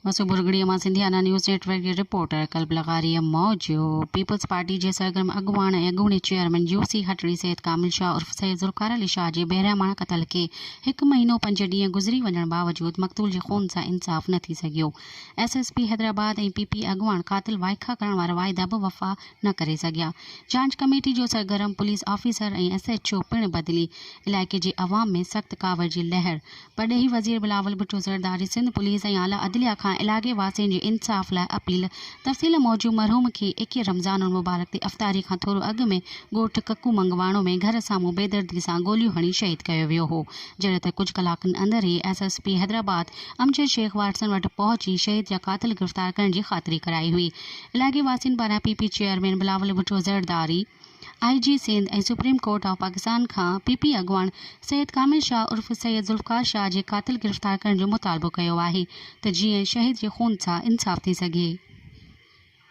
मसूबुरगढ़ी मां सिंधियाना news network के reporter कल्ब लगारी मौजूद पीपल्स पार्टी के सरगर्म अगवान ऐं अॻूणे चेयरमैन यूसी हटड़ी सैयद कामिल शाह उर्फ सैयद ज़ुल्फ़कार अली शाह के बहिरामाणा क़त्ल के 1 महीनो 5 ॾींहं गुज़री वञण बावजूद मक़तूल के खून से इंसाफ़ न थी सघियो। SSP हैदराबाद ऐं PP अगवान कातिल वाइखा करण वारा वाइदा भी वफ़ा न करे सघिया। जांच कमेटी जो सरगर्म पुलिस ऑफिसर ऐं SHO पिण बदली इलाइक़े के अवाम में सख्त कावर की लहर। परॾेही वज़ीर बिलावल भुट्टो ज़रदारी सिंध पुलिस ऐं आला अदलिया खां इलाइक़े वासियुनि जे इंसाफ़ लाइ अपील। तफ़सील मौजूद मरहूम खे 21 रमज़ान मुबारक ते अफ़्तारी खां थोरो अॻु में ॻोठ कक्कू मंगवाणो में घर साम्हूं बेदर्दी सां गोलियूं हणी शहीद कयो वियो हो। जॾहिं त कुझु कलाकनि अंदर ही SSP हैदराबाद अमजद शेख वाटसन वटि पहुची शहीद या कातिल गिरफ़्तार करण की ख़ातिरी कराई हुई। इलाइक़े वासियुनि पारां PP chairman Bilawal Bhutto Zardari IG Sindh ऐं सुप्रीम कोर्ट ऑफ पाकिस्तान खां PP अगवान सैयद कामिल शाह उर्फ सैयद ज़ुल्फ़कार शाह जे कातिल गिरफ़्तार करण जो मुतालबो कयो आहे त जीअं शहीद जे खून सां इंसाफ़ थी सघे।